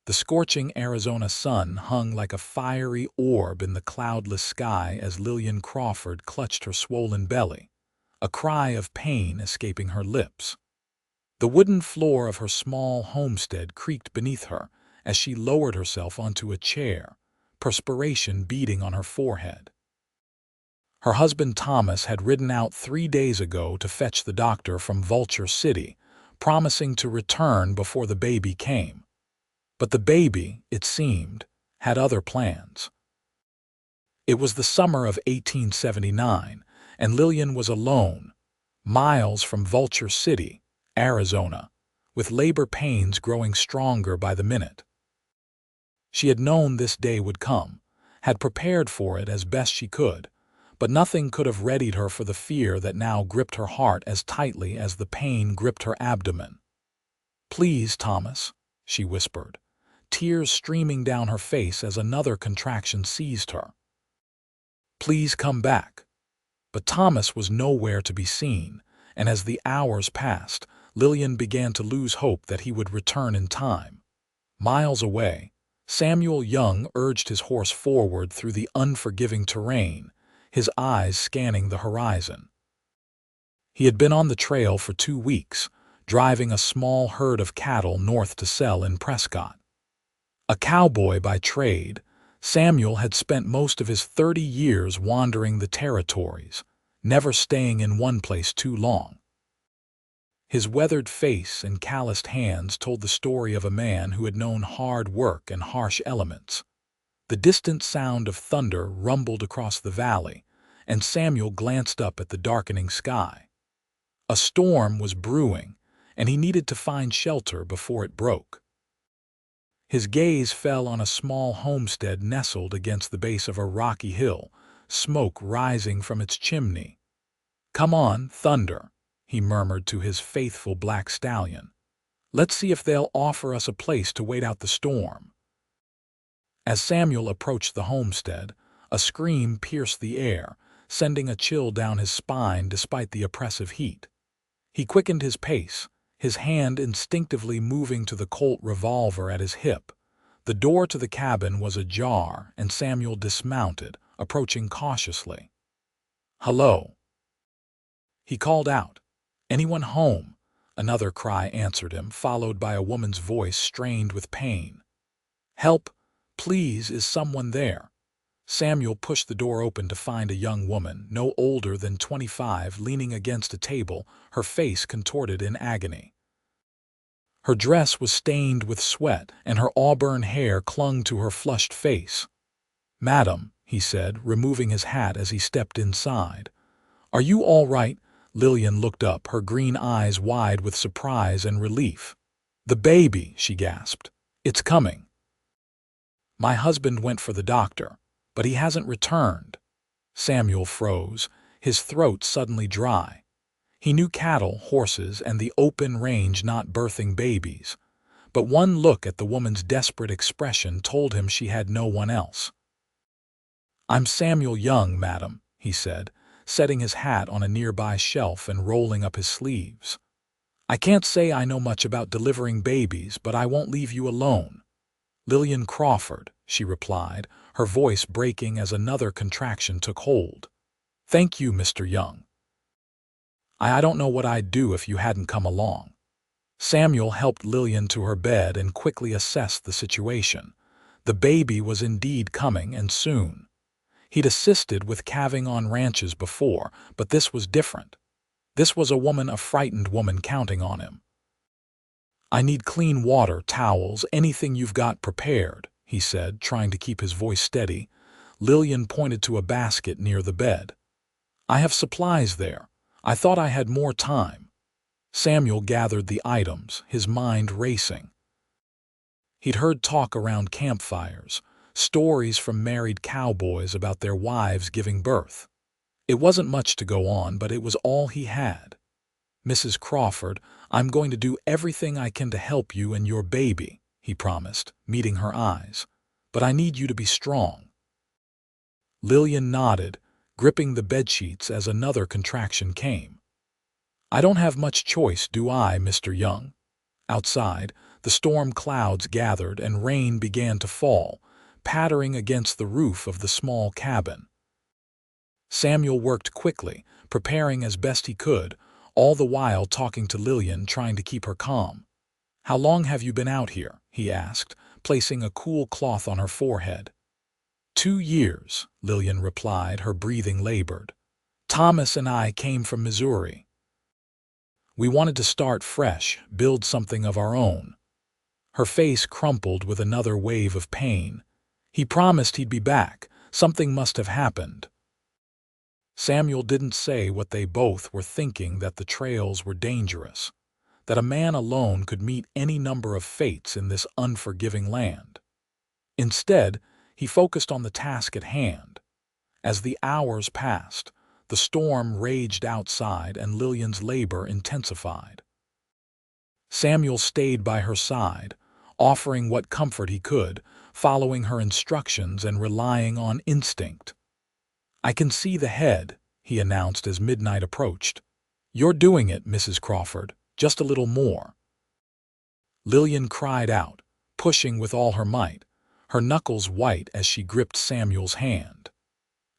The scorching Arizona sun hung like a fiery orb in the cloudless sky as Lillian Crawford clutched her swollen belly, a cry of pain escaping her lips. The wooden floor of her small homestead creaked beneath her as she lowered herself onto a chair, perspiration beading on her forehead. Her husband Thomas had ridden out 3 days ago to fetch the doctor from Vulture City, promising to return before the baby came. But the baby, it seemed, had other plans. It was the summer of 1879, and Lillian was alone, miles from Vulture City, Arizona, with labor pains growing stronger by the minute. She had known this day would come, had prepared for it as best she could, but nothing could have readied her for the fear that now gripped her heart as tightly as the pain gripped her abdomen. "Please, Thomas," she whispered, tears streaming down her face as another contraction seized her. "Please come back." But Thomas was nowhere to be seen, and as the hours passed, Lillian began to lose hope that he would return in time. Miles away, Samuel Young urged his horse forward through the unforgiving terrain, his eyes scanning the horizon. He had been on the trail for 2 weeks, driving a small herd of cattle north to sell in Prescott. A cowboy by trade, Samuel had spent most of his 30 years wandering the territories, never staying in one place too long. His weathered face and calloused hands told the story of a man who had known hard work and harsh elements. The distant sound of thunder rumbled across the valley, and Samuel glanced up at the darkening sky. A storm was brewing, and he needed to find shelter before it broke. His gaze fell on a small homestead nestled against the base of a rocky hill, smoke rising from its chimney. "Come on, Thunder," he murmured to his faithful black stallion. "Let's see if they'll offer us a place to wait out the storm." As Samuel approached the homestead, a scream pierced the air, sending a chill down his spine despite the oppressive heat. He quickened his pace, his hand instinctively moving to the Colt revolver at his hip. The door to the cabin was ajar, and Samuel dismounted, approaching cautiously. "Hello," he called out. "Anyone home?" Another cry answered him, followed by a woman's voice strained with pain. "Help, please, is someone there?" Samuel pushed the door open to find a young woman, no older than 25, leaning against a table, her face contorted in agony. Her dress was stained with sweat, and her auburn hair clung to her flushed face. "Madam," he said, removing his hat as he stepped inside. "Are you all right?" Lillian looked up, her green eyes wide with surprise and relief. "The baby," she gasped. "It's coming." "My husband went for the doctor, but he hasn't returned." Samuel froze, his throat suddenly dry. He knew cattle, horses, and the open range not birthing babies, but one look at the woman's desperate expression told him she had no one else. "I'm Samuel Young, madam," he said, setting his hat on a nearby shelf and rolling up his sleeves. "I can't say I know much about delivering babies, but I won't leave you alone." "Lillian Crawford," she replied, her voice breaking as another contraction took hold. "Thank you, Mr. Young. I don't know what I'd do if you hadn't come along." Samuel helped Lillian to her bed and quickly assessed the situation. The baby was indeed coming, and soon. He'd assisted with calving on ranches before, but this was different. This was a frightened woman counting on him. "I need clean water, towels, anything you've got prepared," he said, trying to keep his voice steady. Lillian pointed to a basket near the bed. "I have supplies there. I thought I had more time." Samuel gathered the items, his mind racing. He'd heard talk around campfires, stories from married cowboys about their wives giving birth. It wasn't much to go on, but it was all he had. "Mrs. Crawford, I'm going to do everything I can to help you and your baby," he promised, meeting her eyes. "But I need you to be strong." Lillian nodded, gripping the bedsheets as another contraction came. "I don't have much choice, do I, Mr. Young?" Outside, The storm clouds gathered and rain began to fall, pattering against the roof of the small cabin. Samuel worked quickly, preparing as best he could, all the while talking to Lillian, trying to keep her calm. "How long have you been out here?" he asked, placing a cool cloth on her forehead. 2 years, Lillian replied, her breathing labored. "Thomas and I came from Missouri. We wanted to start fresh, build something of our own." Her face crumpled with another wave of pain. "He promised he'd be back. Something must have happened." Samuel didn't say what they both were thinking, that the trails were dangerous, that a man alone could meet any number of fates in this unforgiving land. Instead, he focused on the task at hand. As the hours passed, the storm raged outside and Lillian's labor intensified. Samuel stayed by her side, offering what comfort he could, following her instructions and relying on instinct. "I can see the head," he announced as midnight approached. "You're doing it, Mrs. Crawford. Just a little more." Lillian cried out, pushing with all her might, her knuckles white as she gripped Samuel's hand.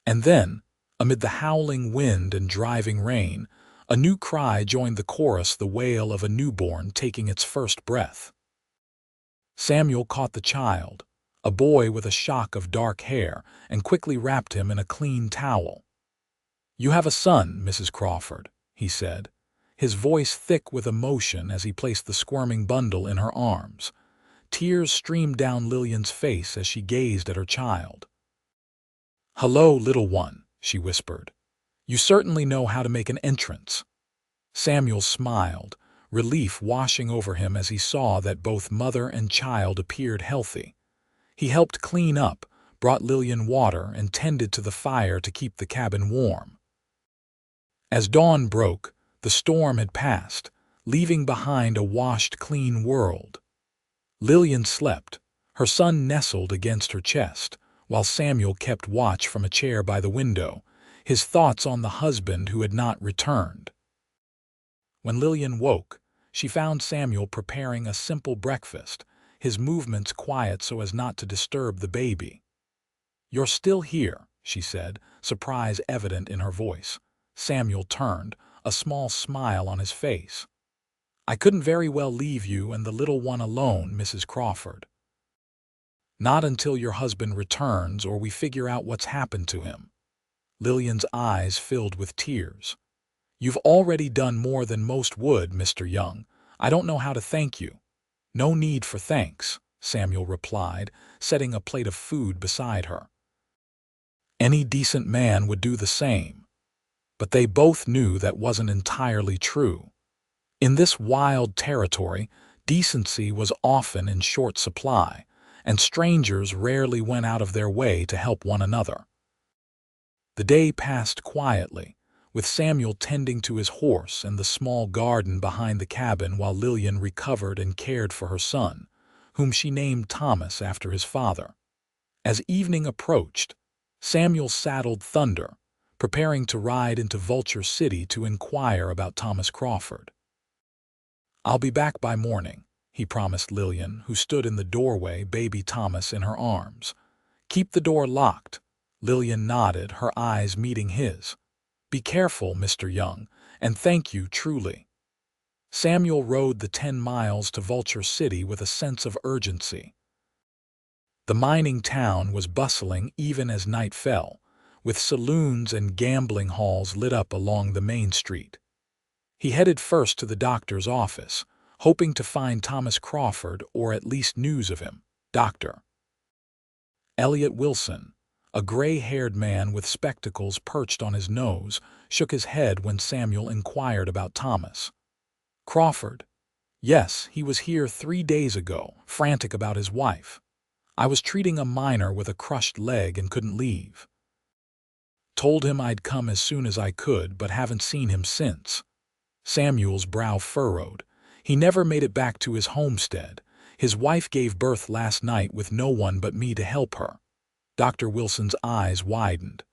And then, amid the howling wind and driving rain, a new cry joined the chorus, the wail of a newborn taking its first breath. Samuel caught the child, a boy with a shock of dark hair, and quickly wrapped him in a clean towel. "You have a son, Mrs. Crawford," he said, his voice thick with emotion as he placed the squirming bundle in her arms. Tears streamed down Lillian's face as she gazed at her child. "Hello, little one," she whispered. "You certainly know how to make an entrance." Samuel smiled, relief washing over him as he saw that both mother and child appeared healthy. He helped clean up, brought Lillian water, and tended to the fire to keep the cabin warm. As dawn broke, the storm had passed, leaving behind a washed, clean world. Lillian slept, her son nestled against her chest, while Samuel kept watch from a chair by the window, his thoughts on the husband who had not returned. When Lillian woke, she found Samuel preparing a simple breakfast, his movements quiet so as not to disturb the baby. "You're still here," she said, surprise evident in her voice. Samuel turned, a small smile on his face. "I couldn't very well leave you and the little one alone, Mrs. Crawford. Not until your husband returns or we figure out what's happened to him." Lillian's eyes filled with tears. "You've already done more than most would, Mr. Young. I don't know how to thank you." "No need for thanks," Samuel replied, setting a plate of food beside her. "Any decent man would do the same." But they both knew that wasn't entirely true. In this wild territory, decency was often in short supply, and strangers rarely went out of their way to help one another. The day passed quietly, with Samuel tending to his horse and the small garden behind the cabin while Lillian recovered and cared for her son, whom she named Thomas after his father. As evening approached, Samuel saddled Thunder, preparing to ride into Vulture City to inquire about Thomas Crawford. "I'll be back by morning," he promised Lillian, who stood in the doorway, baby Thomas in her arms. "Keep the door locked." Lillian nodded, her eyes meeting his. "Be careful, Mr. Young, and thank you truly." Samuel rode the 10 miles to Vulture City with a sense of urgency. The mining town was bustling even as night fell, with saloons and gambling halls lit up along the main street. He headed first to the doctor's office, hoping to find Thomas Crawford or at least news of him. Dr. Elliot Wilson, a gray-haired man with spectacles perched on his nose, shook his head when Samuel inquired about Thomas. "Crawford? Yes, he was here 3 days ago, frantic about his wife. I was treating a miner with a crushed leg and couldn't leave. Told him I'd come as soon as I could, but haven't seen him since." Samuel's brow furrowed. He never made it back to his homestead. His wife gave birth last night with no one but me to help her. Dr. Wilson's eyes widened.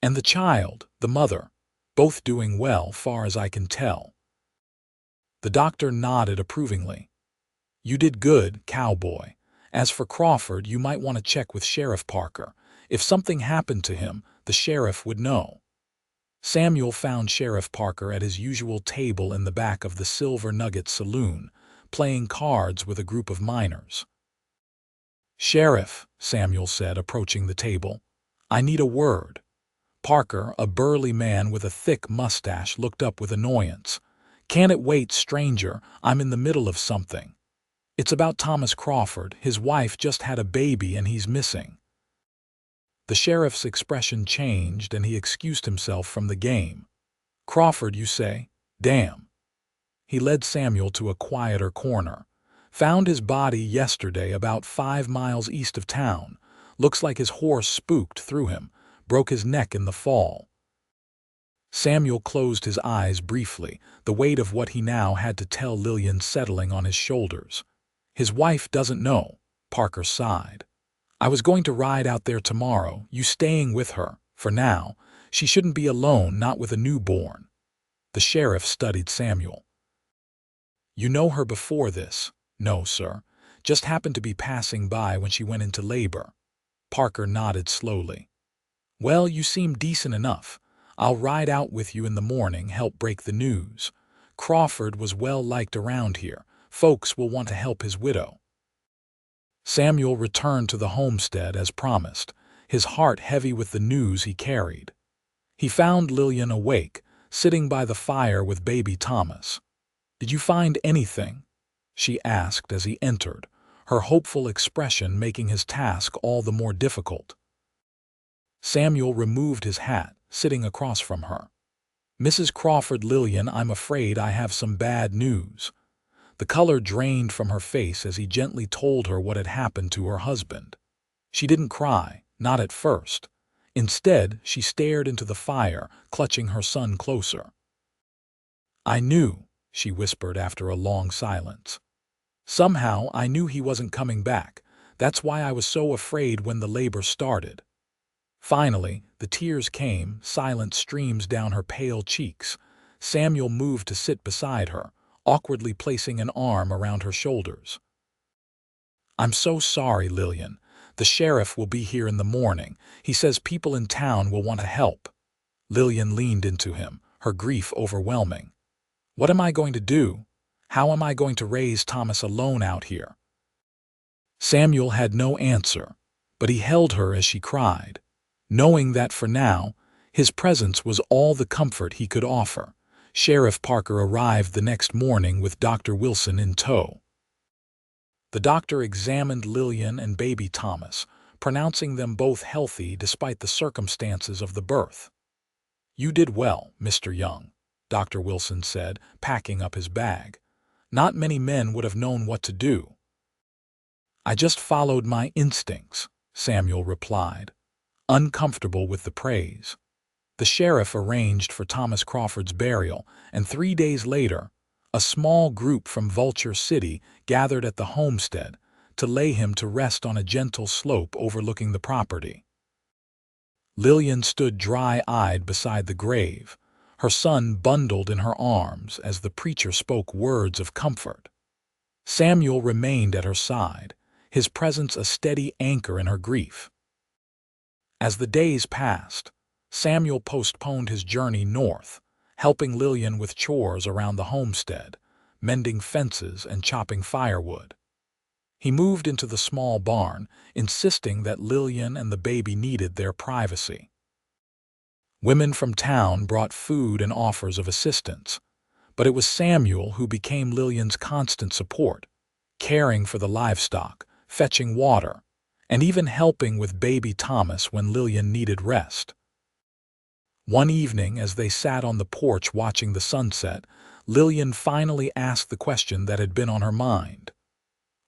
"And the child, the mother, both doing well, far as I can tell." The doctor nodded approvingly. You did good, Cowboy. As for Crawford, you might want to check with Sheriff Parker. If something happened to him, the sheriff would know. Samuel found Sheriff Parker at his usual table in the back of the Silver Nugget Saloon, playing cards with a group of miners. "Sheriff," Samuel said, approaching the table, "I need a word." Parker, a burly man with a thick mustache, looked up with annoyance. "Can't it wait, stranger? I'm in the middle of something." "It's about Thomas Crawford. His wife just had a baby and he's missing." The sheriff's expression changed and he excused himself from the game. "Crawford, you say? Damn." He led Samuel to a quieter corner. "Found his body yesterday about 5 miles east of town. Looks like his horse spooked through him. Broke his neck in the fall." Samuel closed his eyes briefly, the weight of what he now had to tell Lillian settling on his shoulders. "His wife doesn't know," Parker sighed. "I was going to ride out there tomorrow, you staying with her, for now. She shouldn't be alone, not with a newborn." The sheriff studied Samuel. "You know her before this?" "No, sir. Just happened to be passing by when she went into labor." Parker nodded slowly. "Well, you seem decent enough. I'll ride out with you in the morning, help break the news. Crawford was well liked around here. Folks will want to help his widow." Samuel returned to the homestead as promised, his heart heavy with the news he carried. He found Lillian awake, sitting by the fire with baby Thomas. "Did you find anything?" she asked as he entered, her hopeful expression making his task all the more difficult. Samuel removed his hat, sitting across from her. "Mrs. Crawford, Lillian, I'm afraid I have some bad news." The color drained from her face as he gently told her what had happened to her husband. She didn't cry, not at first. Instead, she stared into the fire, clutching her son closer. "I knew," she whispered after a long silence. "Somehow I knew he wasn't coming back. That's why I was so afraid when the labor started." Finally, the tears came, silent streams down her pale cheeks. Samuel moved to sit beside her, awkwardly placing an arm around her shoulders. "I'm so sorry, Lillian. The sheriff will be here in the morning. He says people in town will want to help." Lillian leaned into him, her grief overwhelming. "What am I going to do? How am I going to raise Thomas alone out here?" Samuel had no answer, but he held her as she cried, knowing that for now, his presence was all the comfort he could offer. Sheriff Parker arrived the next morning with Dr. Wilson in tow. The doctor examined Lillian and baby Thomas, pronouncing them both healthy despite the circumstances of the birth. "You did well, Mr. Young," Dr. Wilson said, packing up his bag. "Not many men would have known what to do." "I just followed my instincts," Samuel replied, uncomfortable with the praise. The sheriff arranged for Thomas Crawford's burial, and 3 days later, a small group from Vulture City gathered at the homestead to lay him to rest on a gentle slope overlooking the property. Lillian stood dry-eyed beside the grave, her son bundled in her arms as the preacher spoke words of comfort. Samuel remained at her side, his presence a steady anchor in her grief. As the days passed, Samuel postponed his journey north, helping Lillian with chores around the homestead, mending fences and chopping firewood. He moved into the small barn, insisting that Lillian and the baby needed their privacy. Women from town brought food and offers of assistance, but it was Samuel who became Lillian's constant support, caring for the livestock, fetching water, and even helping with baby Thomas when Lillian needed rest. One evening, as they sat on the porch watching the sunset, Lillian finally asked the question that had been on her mind.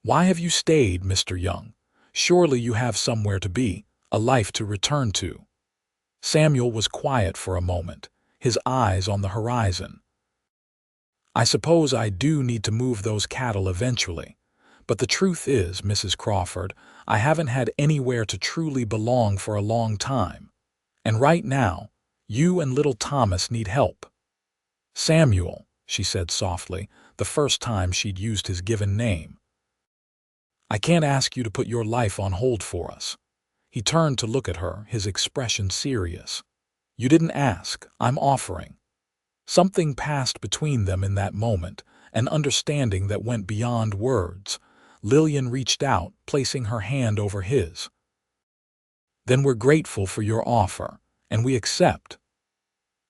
"Why have you stayed, Mr. Young? Surely you have somewhere to be, a life to return to." Samuel was quiet for a moment, his eyes on the horizon. "I suppose I do need to move those cattle eventually, but the truth is, Mrs. Crawford, I haven't had anywhere to truly belong for a long time. And right now, you and little Thomas need help." "Samuel," she said softly, the first time she'd used his given name. I can't ask you to put your life on hold for us." He turned to look at her, his expression serious. "You didn't ask. I'm offering." Something passed between them in that moment, an understanding that went beyond words. Lillian reached out, placing her hand over his. "Then we're grateful for your offer, and we accept."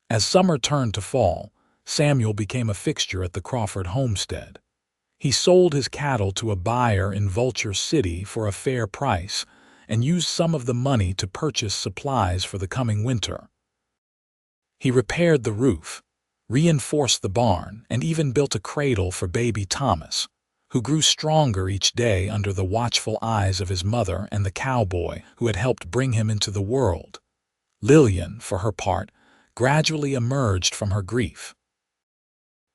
As summer turned to fall, Samuel became a fixture at the Crawford homestead. He sold his cattle to a buyer in Vulture City for a fair price and used some of the money to purchase supplies for the coming winter. He repaired the roof, reinforced the barn, and even built a cradle for baby Thomas, who grew stronger each day under the watchful eyes of his mother and the cowboy who had helped bring him into the world. Lillian, for her part, gradually emerged from her grief.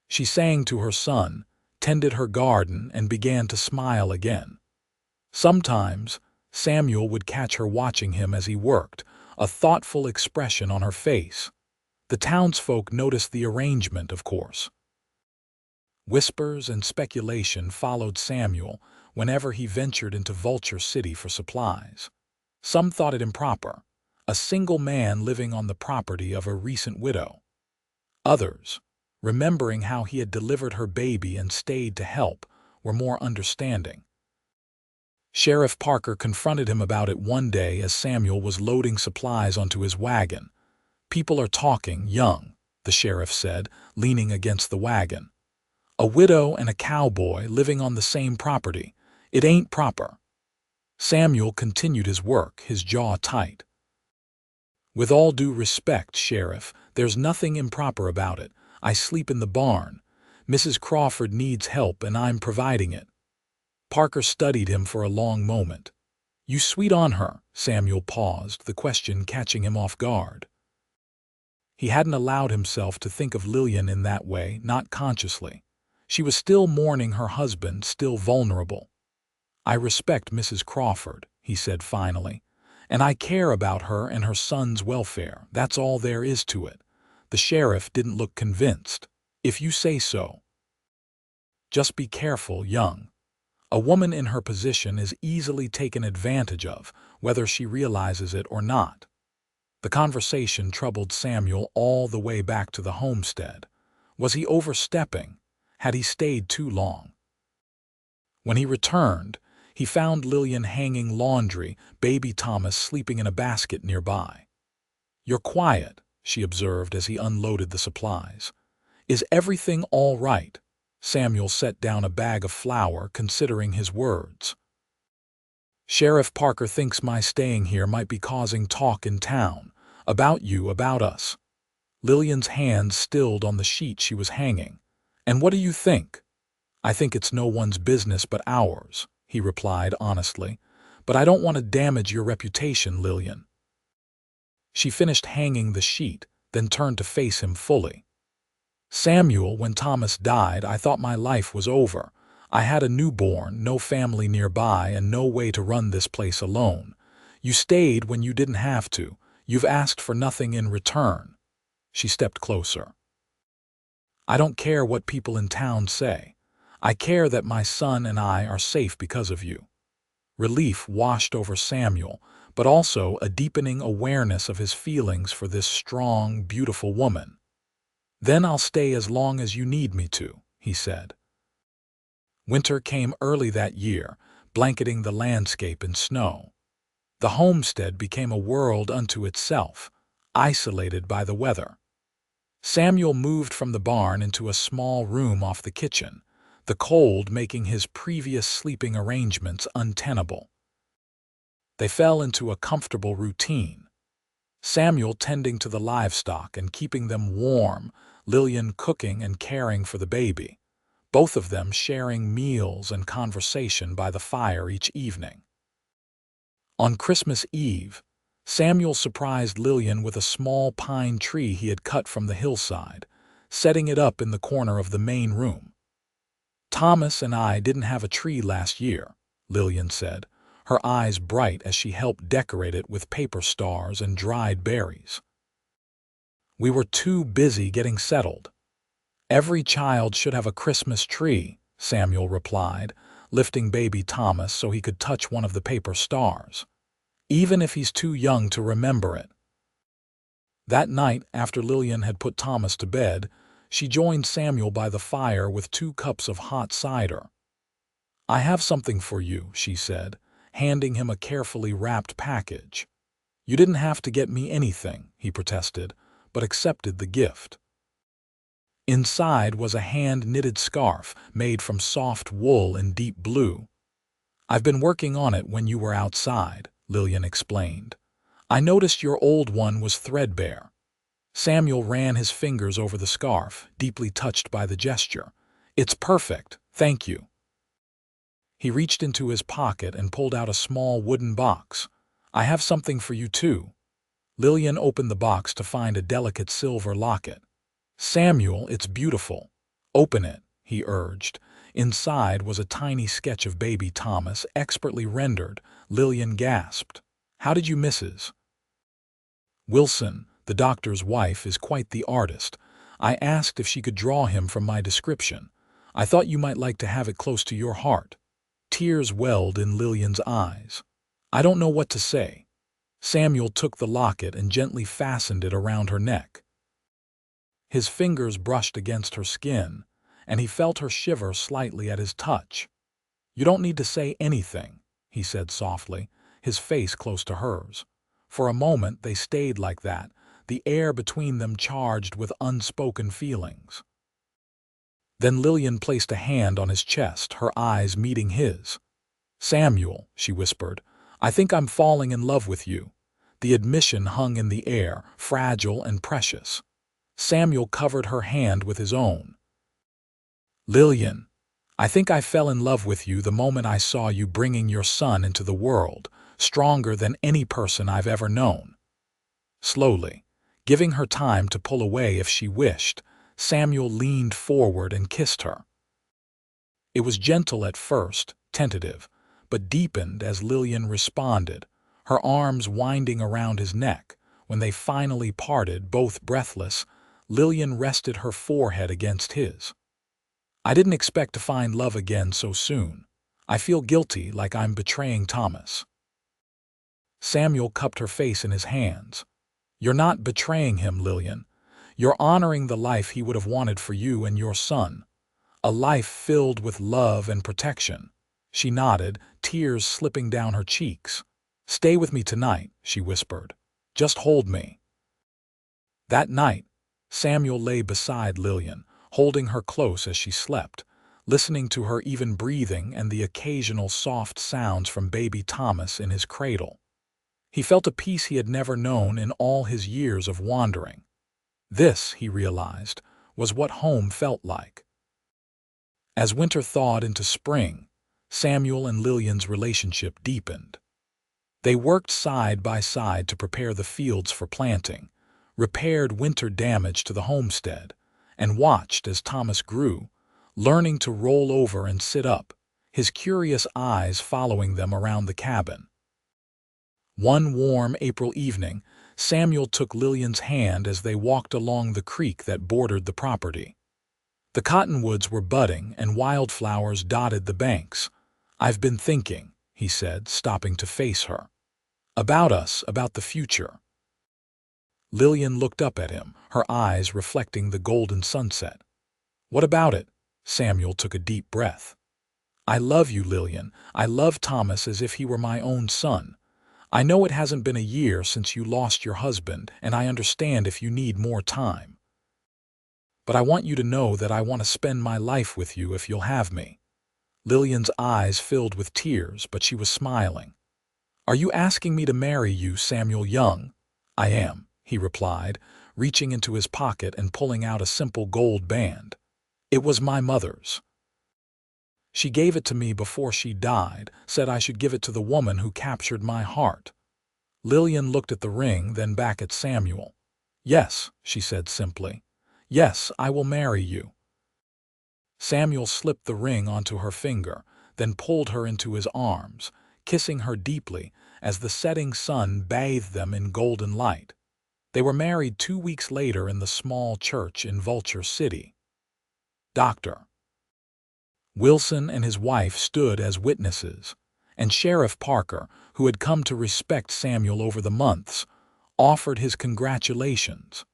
She sang to her son, tended her garden, and began to smile again. Sometimes, Samuel would catch her watching him as he worked, a thoughtful expression on her face. The townsfolk noticed the arrangement, of course. Whispers and speculation followed Samuel whenever he ventured into Vulture City for supplies. Some thought it improper, a single man living on the property of a recent widow. Others, remembering how he had delivered her baby and stayed to help, were more understanding. Sheriff Parker confronted him about it one day as Samuel was loading supplies onto his wagon. "People are talking, young," the sheriff said, leaning against the wagon. "A widow and a cowboy living on the same property. It ain't proper." Samuel continued his work, his jaw tight. "With all due respect, Sheriff, there's nothing improper about it. I sleep in the barn. Mrs. Crawford needs help and I'm providing it." Parker studied him for a long moment. "You sweet on her?" Samuel paused, the question catching him off guard. He hadn't allowed himself to think of Lillian in that way, not consciously. She was still mourning her husband, still vulnerable. "I respect Mrs. Crawford," he said finally, "and I care about her and her son's welfare. That's all there is to it." The sheriff didn't look convinced. "If you say so." "Just be careful, young. A woman in her position is easily taken advantage of, whether she realizes it or not." The conversation troubled Samuel all the way back to the homestead. Was he overstepping? Had he stayed too long? When he returned, he found Lillian hanging laundry, baby Thomas sleeping in a basket nearby. "You're quiet," she observed as he unloaded the supplies. "Is everything all right?" Samuel set down a bag of flour, considering his words. "Sheriff Parker thinks my staying here might be causing talk in town. About you, about us." Lillian's hands stilled on the sheet she was hanging. "And what do you think?" "I think it's no one's business but ours," he replied honestly. "But I don't want to damage your reputation, Lillian." She finished hanging the sheet, then turned to face him fully. "Samuel, when Thomas died, I thought my life was over. I had a newborn, no family nearby, and no way to run this place alone. You stayed when you didn't have to. You've asked for nothing in return." She stepped closer. "I don't care what people in town say. I care that my son and I are safe because of you." Relief washed over Samuel, but also a deepening awareness of his feelings for this strong, beautiful woman. "Then I'll stay as long as you need me to," he said. Winter came early that year, blanketing the landscape in snow. The homestead became a world unto itself, isolated by the weather. Samuel moved from the barn into a small room off the kitchen, the cold making his previous sleeping arrangements untenable. They fell into a comfortable routine. Samuel tending to the livestock and keeping them warm, Lillian cooking and caring for the baby, both of them sharing meals and conversation by the fire each evening. On Christmas Eve, Samuel surprised Lillian with a small pine tree he had cut from the hillside, setting it up in the corner of the main room. "Thomas and I didn't have a tree last year," Lillian said, her eyes bright as she helped decorate it with paper stars and dried berries. "We were too busy getting settled." "Every child should have a Christmas tree," Samuel replied, lifting baby Thomas so he could touch one of the paper stars, even if he's too young to remember it. That night, after Lillian had put Thomas to bed, she joined Samuel by the fire with 2 cups of hot cider. "I have something for you," she said, handing him a carefully wrapped package. "You didn't have to get me anything," he protested, but accepted the gift. Inside was a hand-knitted scarf made from soft wool in deep blue. "I've been working on it when you were outside," Lillian explained. "I noticed your old one was threadbare." Samuel ran his fingers over the scarf, deeply touched by the gesture. "It's perfect, thank you." He reached into his pocket and pulled out a small wooden box. "I have something for you too." Lillian opened the box to find a delicate silver locket. "Samuel, it's beautiful. Open it," he urged. Inside was a tiny sketch of baby Thomas, expertly rendered. Lillian gasped. "How did you Mrs. Wilson, the doctor's wife, is quite the artist. I asked if she could draw him from my description. I thought you might like to have it close to your heart." Tears welled in Lillian's eyes. "I don't know what to say." Samuel took the locket and gently fastened it around her neck. His fingers brushed against her skin, and he felt her shiver slightly at his touch. "You don't need to say anything," he said softly, his face close to hers. For a moment they stayed like that, the air between them charged with unspoken feelings. Then Lillian placed a hand on his chest, her eyes meeting his. "Samuel," she whispered, "I think I'm falling in love with you." The admission hung in the air, fragile and precious. Samuel covered her hand with his own. "Lillian, I think I fell in love with you the moment I saw you bringing your son into the world, stronger than any person I've ever known." Slowly, giving her time to pull away if she wished, Samuel leaned forward and kissed her. It was gentle at first, tentative, but deepened as Lillian responded, her arms winding around his neck. When they finally parted, both breathless, Lillian rested her forehead against his. "I didn't expect to find love again so soon. I feel guilty, like I'm betraying Thomas." Samuel cupped her face in his hands. "You're not betraying him, Lillian. You're honoring the life he would have wanted for you and your son. A life filled with love and protection." She nodded, tears slipping down her cheeks. "Stay with me tonight," she whispered. "Just hold me." That night, Samuel lay beside Lillian, holding her close as she slept, listening to her even breathing and the occasional soft sounds from baby Thomas in his cradle. He felt a peace he had never known in all his years of wandering. This, he realized, was what home felt like. As winter thawed into spring, Samuel and Lillian's relationship deepened. They worked side by side to prepare the fields for planting, repaired winter damage to the homestead, and watched as Thomas grew, learning to roll over and sit up, his curious eyes following them around the cabin. One warm April evening, Samuel took Lillian's hand as they walked along the creek that bordered the property. The cottonwoods were budding and wildflowers dotted the banks. "I've been thinking," he said, stopping to face her. "About us, about the future." Lillian looked up at him, her eyes reflecting the golden sunset. "What about it?" Samuel took a deep breath. "I love you, Lillian. I love Thomas as if he were my own son. I know it hasn't been a year since you lost your husband, and I understand if you need more time. But I want you to know that I want to spend my life with you if you'll have me." Lillian's eyes filled with tears, but she was smiling. "Are you asking me to marry you, Samuel Young?" "I am," he replied, reaching into his pocket and pulling out a simple gold band. "It was my mother's. She gave it to me before she died, said I should give it to the woman who captured my heart." Lillian looked at the ring, then back at Samuel. "Yes," she said simply. "Yes, I will marry you." Samuel slipped the ring onto her finger, then pulled her into his arms, kissing her deeply as the setting sun bathed them in golden light. They were married 2 weeks later in the small church in Vulture City. Doctor. Wilson and his wife stood as witnesses, and Sheriff Parker, who had come to respect Samuel over the months, offered his congratulations.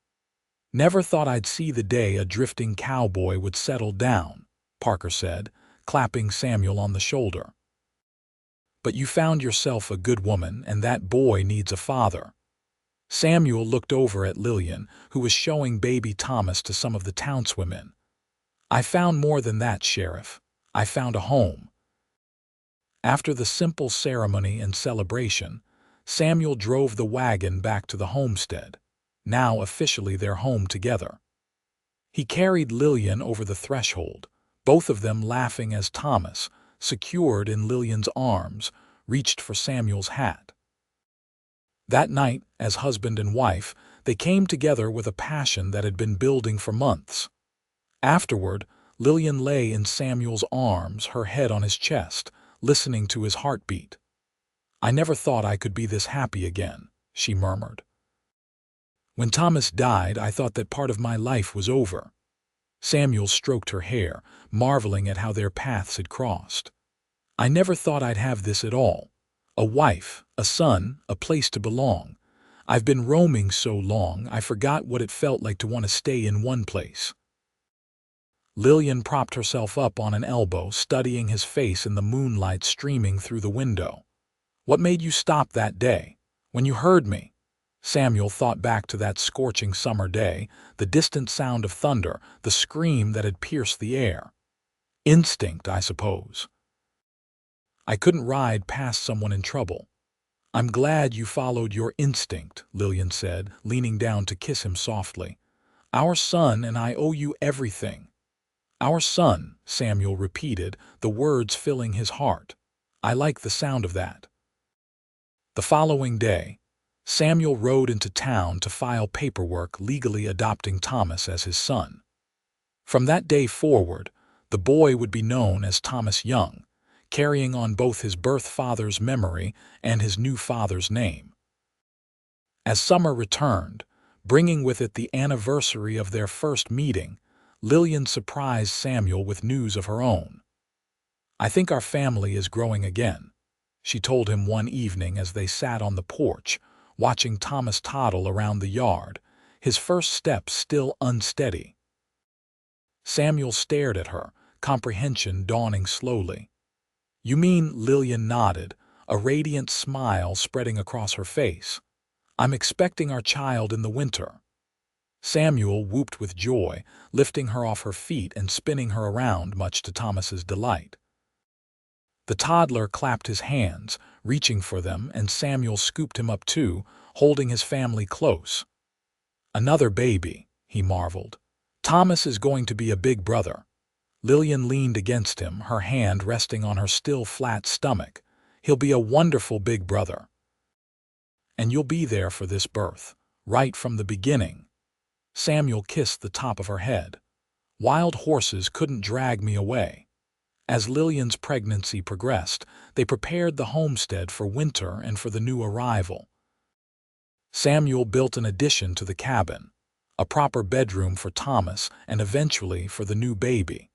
"Never thought I'd see the day a drifting cowboy would settle down," Parker said, clapping Samuel on the shoulder. "But you found yourself a good woman, and that boy needs a father." Samuel looked over at Lillian, who was showing baby Thomas to some of the townswomen. "I found more than that, Sheriff. I found a home." After the simple ceremony and celebration, Samuel drove the wagon back to the homestead, now officially their home together. He carried Lillian over the threshold, both of them laughing as Thomas, secured in Lillian's arms, reached for Samuel's hat. That night, as husband and wife, they came together with a passion that had been building for months. Afterward, Lillian lay in Samuel's arms, her head on his chest, listening to his heartbeat. "I never thought I could be this happy again," she murmured. "When Thomas died, I thought that part of my life was over." Samuel stroked her hair, marveling at how their paths had crossed. "I never thought I'd have this at all. A wife, a son, a place to belong. I've been roaming so long, I forgot what it felt like to want to stay in one place." Lillian propped herself up on an elbow, studying his face in the moonlight streaming through the window. "What made you stop that day? When you heard me?" Samuel thought back to that scorching summer day, the distant sound of thunder, the scream that had pierced the air. "Instinct, I suppose." "I couldn't ride past someone in trouble." "I'm glad you followed your instinct," Lillian said, leaning down to kiss him softly. "Our son and I owe you everything." "Our son," Samuel repeated, the words filling his heart. "I like the sound of that." The following day, Samuel rode into town to file paperwork legally adopting Thomas as his son. From that day forward, the boy would be known as Thomas Young, carrying on both his birth father's memory and his new father's name. As summer returned, bringing with it the anniversary of their first meeting, Lillian surprised Samuel with news of her own. "I think our family is growing again," she told him one evening as they sat on the porch, watching Thomas toddle around the yard, his first steps still unsteady. Samuel stared at her, comprehension dawning slowly. "You mean," Lillian nodded, a radiant smile spreading across her face, "I'm expecting our child in the winter." Samuel whooped with joy, lifting her off her feet and spinning her around, much to Thomas's delight. The toddler clapped his hands, reaching for them, and Samuel scooped him up too, holding his family close. "Another baby," he marveled. "Thomas is going to be a big brother." Lillian leaned against him, her hand resting on her still flat stomach. "He'll be a wonderful big brother. And you'll be there for this birth, right from the beginning." Samuel kissed the top of her head. "Wild horses couldn't drag me away." As Lillian's pregnancy progressed, they prepared the homestead for winter and for the new arrival. Samuel built an addition to the cabin, a proper bedroom for Thomas and eventually for the new baby.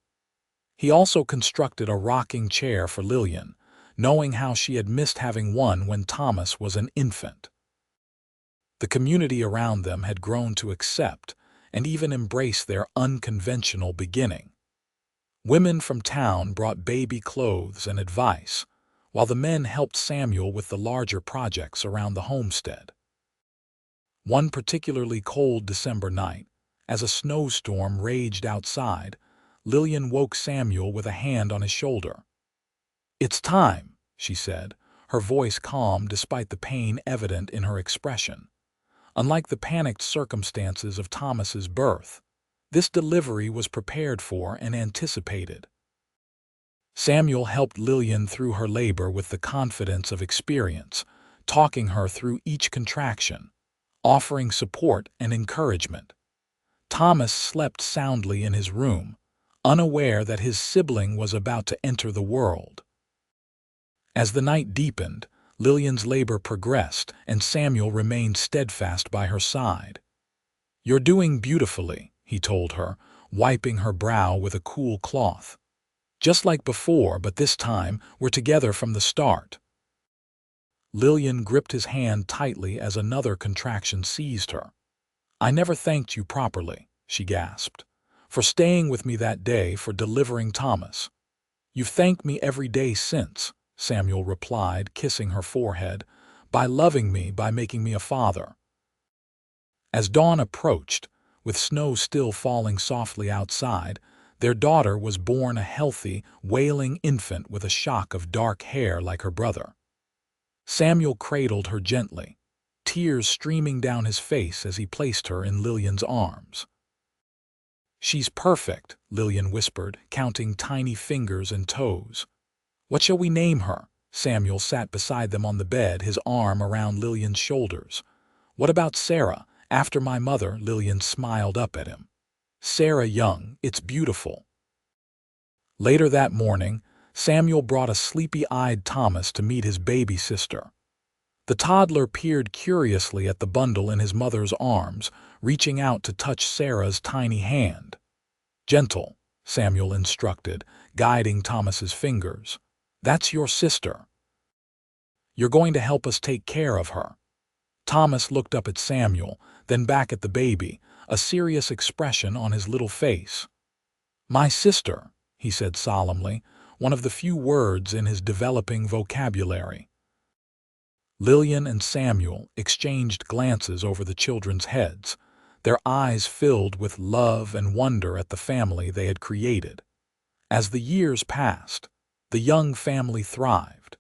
He also constructed a rocking chair for Lillian, knowing how she had missed having one when Thomas was an infant. The community around them had grown to accept and even embrace their unconventional beginning. Women from town brought baby clothes and advice, while the men helped Samuel with the larger projects around the homestead. One particularly cold December night, as a snowstorm raged outside, Lillian woke Samuel with a hand on his shoulder. "It's time," she said, her voice calm despite the pain evident in her expression. Unlike the panicked circumstances of Thomas's birth, this delivery was prepared for and anticipated. Samuel helped Lillian through her labor with the confidence of experience, talking her through each contraction, offering support and encouragement. Thomas slept soundly in his room, unaware that his sibling was about to enter the world. As the night deepened, Lillian's labor progressed, and Samuel remained steadfast by her side. "You're doing beautifully," he told her, wiping her brow with a cool cloth. Just like before, but this time we're together from the start." Lillian gripped his hand tightly as another contraction seized her. "I never thanked you properly," she gasped, "for staying with me that day, for delivering Thomas." "You've thanked me every day since," Samuel replied, kissing her forehead, "by loving me, by making me a father." As dawn approached, with snow still falling softly outside, their daughter was born, a healthy, wailing infant with a shock of dark hair like her brother. Samuel cradled her gently, tears streaming down his face as he placed her in Lillian's arms. "She's perfect," Lillian whispered, counting tiny fingers and toes. "What shall we name her?" Samuel sat beside them on the bed, his arm around Lillian's shoulders. "What about Sarah? After my mother," Lillian smiled up at him. "Sarah Young, it's beautiful." Later that morning, Samuel brought a sleepy-eyed Thomas to meet his baby sister. The toddler peered curiously at the bundle in his mother's arms, reaching out to touch Sarah's tiny hand. "Gentle," Samuel instructed, guiding Thomas's fingers. "That's your sister. You're going to help us take care of her." Thomas looked up at Samuel, then back at the baby, a serious expression on his little face. "My sister," he said solemnly, one of the few words in his developing vocabulary. Lillian and Samuel exchanged glances over the children's heads, their eyes filled with love and wonder at the family they had created. As the years passed, the young family thrived.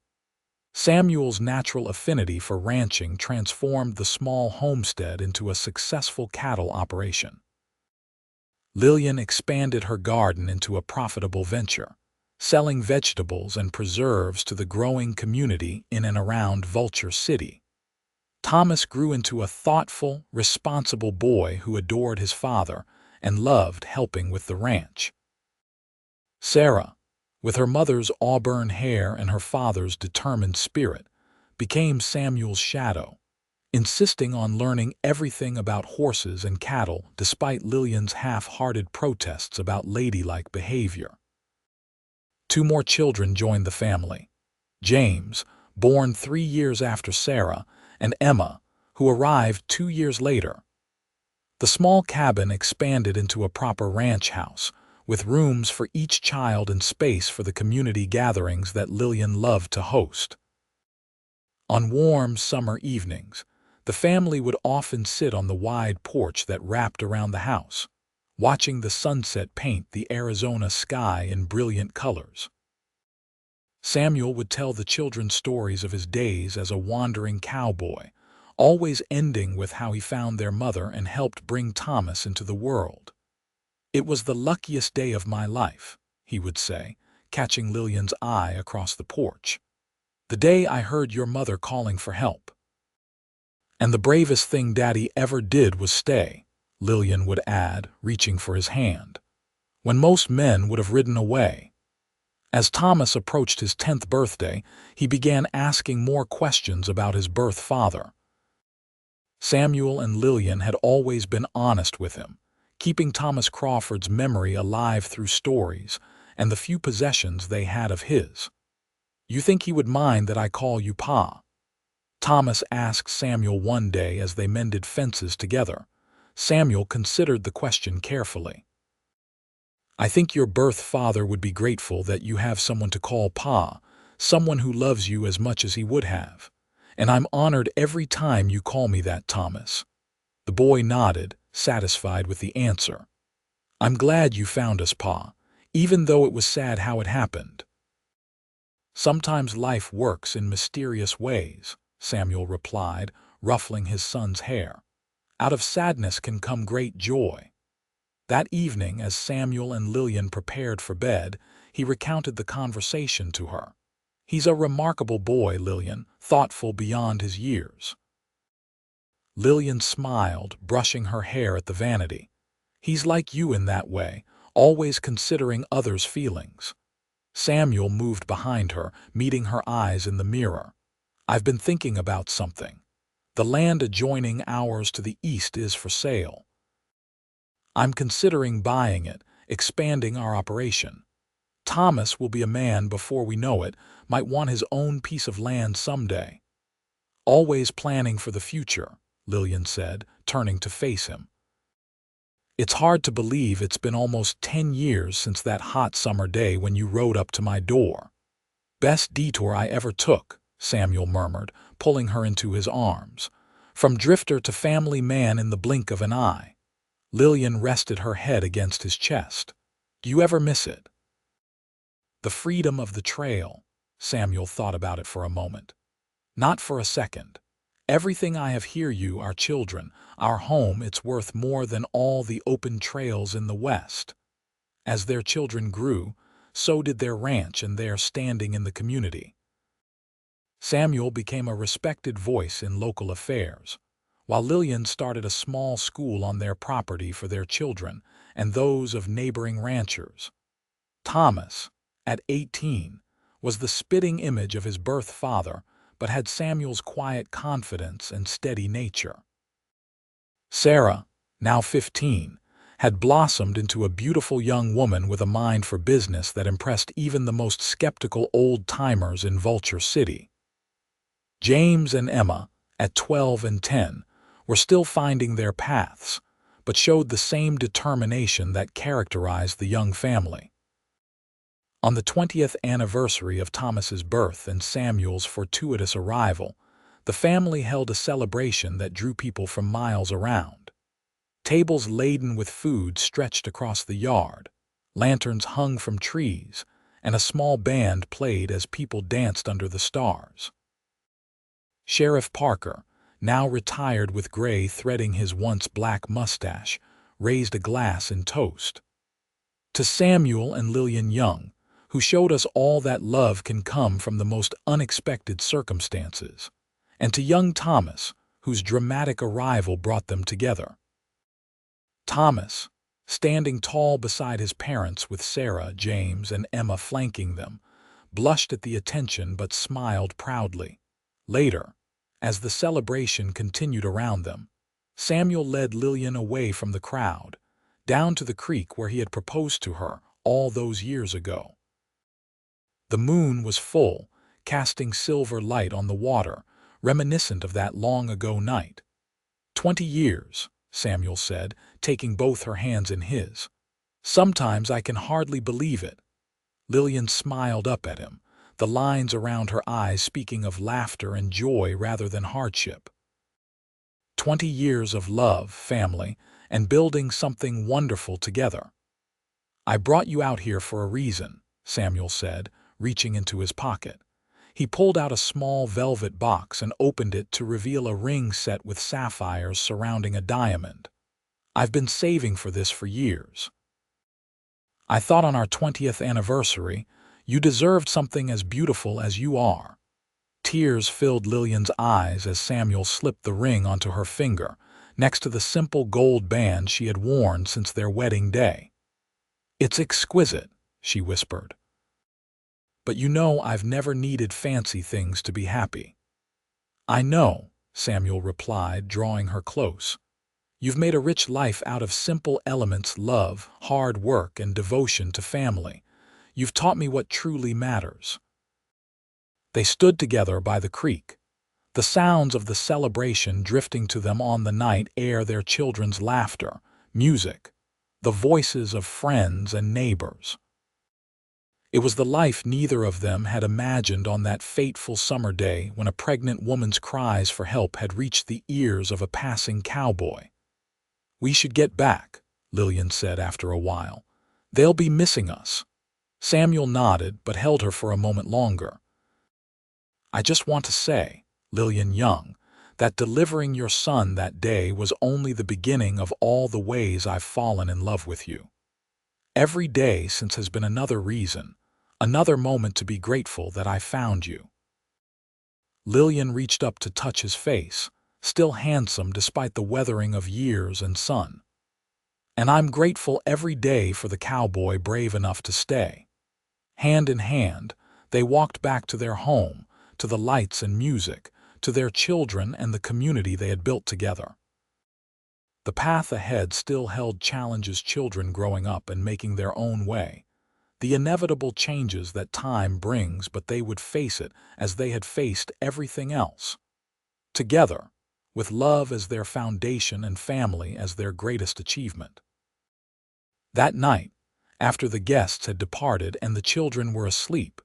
Samuel's natural affinity for ranching transformed the small homestead into a successful cattle operation. Lillian expanded her garden into a profitable venture, selling vegetables and preserves to the growing community in and around Vulture City. Thomas grew into a thoughtful, responsible boy who adored his father and loved helping with the ranch. Sarah, with her mother's auburn hair and her father's determined spirit, became Samuel's shadow, insisting on learning everything about horses and cattle despite Lillian's half-hearted protests about ladylike behavior. 2 more children joined the family: James, born 3 years after Sarah, and Emma, who arrived 2 years later. The small cabin expanded into a proper ranch house, with rooms for each child and space for the community gatherings that Lillian loved to host. On warm summer evenings, the family would often sit on the wide porch that wrapped around the house, watching the sunset paint the Arizona sky in brilliant colors. Samuel would tell the children stories of his days as a wandering cowboy, always ending with how he found their mother and helped bring Thomas into the world. "It was the luckiest day of my life," he would say, catching Lillian's eye across the porch. "The day I heard your mother calling for help. And the bravest thing Daddy ever did was stay," Lillian would add, reaching for his hand, "when most men would have ridden away." As Thomas approached his 10th birthday, he began asking more questions about his birth father. Samuel and Lillian had always been honest with him, keeping Thomas Crawford's memory alive through stories and the few possessions they had of his. "You think he would mind that I call you Pa?" Thomas asked Samuel one day as they mended fences together. Samuel considered the question carefully. "I think your birth father would be grateful that you have someone to call Pa, someone who loves you as much as he would have. And I'm honored every time you call me that, Thomas." The boy nodded, satisfied with the answer. "I'm glad you found us, Pa, even though it was sad how it happened." "Sometimes life works in mysterious ways," Samuel replied, ruffling his son's hair. "Out of sadness can come great joy." That evening, as Samuel and Lillian prepared for bed, he recounted the conversation to her. "He's a remarkable boy, Lillian, thoughtful beyond his years." Lillian smiled, brushing her hair at the vanity. "He's like you in that way, always considering others' feelings." Samuel moved behind her, meeting her eyes in the mirror. "I've been thinking about something. The land adjoining ours to the east is for sale. I'm considering buying it, expanding our operation." Thomas will be a man before we know it, might want his own piece of land someday. Always planning for the future, Lillian said, turning to face him. It's hard to believe it's been almost 10 years since that hot summer day when you rode up to my door. Best detour I ever took, Samuel murmured, pulling her into his arms. From drifter to family man in the blink of an eye. Lillian rested her head against his chest. Do you ever miss it? The freedom of the trail. Samuel thought about it for a moment. Not for a second. Everything I have here, you, our children, our home, it's worth more than all the open trails in the West. As their children grew, so did their ranch and their standing in the community. Samuel became a respected voice in local affairs, while Lillian started a small school on their property for their children and those of neighboring ranchers. Thomas, at 18, was the spitting image of his birth father, but had Samuel's quiet confidence and steady nature. Sarah, now 15, had blossomed into a beautiful young woman with a mind for business that impressed even the most skeptical old-timers in Vulture City. James and Emma, at 12 and 10, were still finding their paths, but showed the same determination that characterized the young family. On the 20th anniversary of Thomas's birth and Samuel's fortuitous arrival, the family held a celebration that drew people from miles around. Tables laden with food stretched across the yard, lanterns hung from trees, and a small band played as people danced under the stars. Sheriff Parker, now retired with gray threading his once black mustache, raised a glass in toast. To Samuel and Lillian Young, who showed us all that love can come from the most unexpected circumstances, and to young Thomas, whose dramatic arrival brought them together. Thomas, standing tall beside his parents with Sarah, James, and Emma flanking them, blushed at the attention but smiled proudly. Later, as the celebration continued around them, Samuel led Lillian away from the crowd, down to the creek where he had proposed to her all those years ago. The moon was full, casting silver light on the water, reminiscent of that long-ago night. 20 years, Samuel said, taking both her hands in his. Sometimes I can hardly believe it. Lillian smiled up at him, the lines around her eyes speaking of laughter and joy rather than hardship. 20 years of love, family, and building something wonderful together. I brought you out here for a reason, Samuel said, reaching into his pocket. He pulled out a small velvet box and opened it to reveal a ring set with sapphires surrounding a diamond. I've been saving for this for years. I thought on our 20th anniversary, you deserved something as beautiful as you are. Tears filled Lillian's eyes as Samuel slipped the ring onto her finger, next to the simple gold band she had worn since their wedding day. It's exquisite, she whispered. But you know I've never needed fancy things to be happy. I know, Samuel replied, drawing her close. You've made a rich life out of simple elements: love, hard work, and devotion to family. You've taught me what truly matters. They stood together by the creek, the sounds of the celebration drifting to them on the night air, their children's laughter, music, the voices of friends and neighbors. It was the life neither of them had imagined on that fateful summer day when a pregnant woman's cries for help had reached the ears of a passing cowboy. We should get back, Lillian said after a while. They'll be missing us. Samuel nodded but held her for a moment longer. I just want to say, Lillian Young, that delivering your son that day was only the beginning of all the ways I've fallen in love with you. Every day since has been another reason, another moment to be grateful that I found you. Lillian reached up to touch his face, still handsome despite the weathering of years and sun. And I'm grateful every day for the cowboy brave enough to stay. Hand in hand, they walked back to their home, to the lights and music, to their children and the community they had built together. The path ahead still held challenges: children growing up and making their own way, the inevitable changes that time brings, but they would face it as they had faced everything else. Together, with love as their foundation and family as their greatest achievement. That night, after the guests had departed and the children were asleep,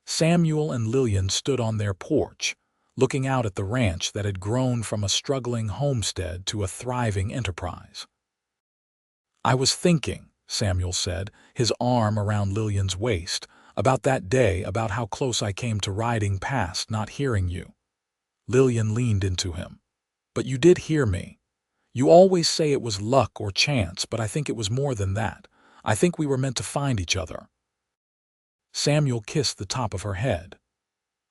Samuel and Lillian stood on their porch, looking out at the ranch that had grown from a struggling homestead to a thriving enterprise. "I was thinking," Samuel said, his arm around Lillian's waist, "about that day, about how close I came to riding past, not hearing you." Lillian leaned into him. "But you did hear me. You always say it was luck or chance, but I think it was more than that. I think we were meant to find each other." Samuel kissed the top of her head.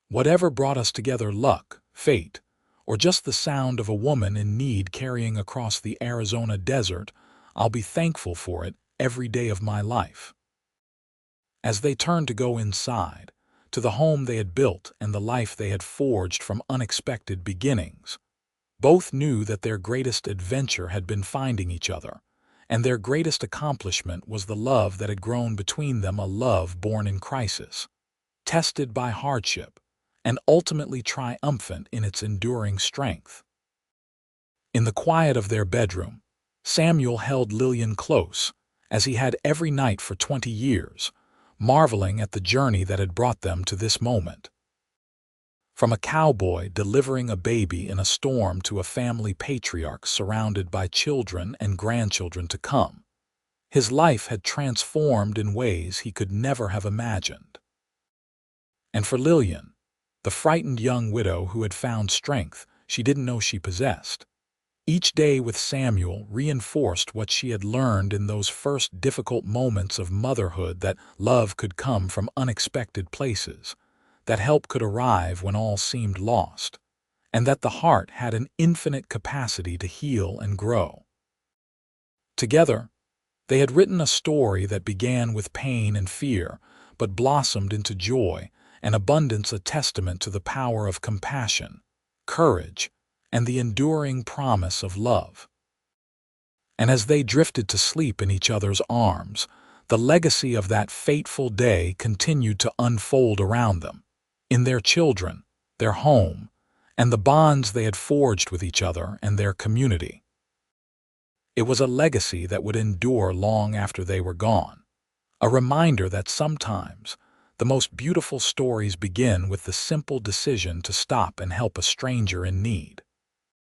"Whatever brought us together, luck, fate, or just the sound of a woman in need carrying across the Arizona desert, I'll be thankful for it every day of my life." As they turned to go inside, to the home they had built and the life they had forged from unexpected beginnings, both knew that their greatest adventure had been finding each other, and their greatest accomplishment was the love that had grown between them, a love born in crisis, tested by hardship, and ultimately triumphant in its enduring strength. In the quiet of their bedroom, Samuel held Lillian close, as he had every night for 20 years, marveling at the journey that had brought them to this moment. From a cowboy delivering a baby in a storm to a family patriarch surrounded by children and grandchildren to come, his life had transformed in ways he could never have imagined. And for Lillian, the frightened young widow who had found strength she didn't know she possessed, each day with Samuel reinforced what she had learned in those first difficult moments of motherhood, that love could come from unexpected places, that help could arrive when all seemed lost, and that the heart had an infinite capacity to heal and grow. Together, they had written a story that began with pain and fear, but blossomed into joy and abundance, a testament to the power of compassion, courage, and the enduring promise of love. And as they drifted to sleep in each other's arms, the legacy of that fateful day continued to unfold around them, in their children, their home, and the bonds they had forged with each other and their community. It was a legacy that would endure long after they were gone, a reminder that sometimes the most beautiful stories begin with the simple decision to stop and help a stranger in need.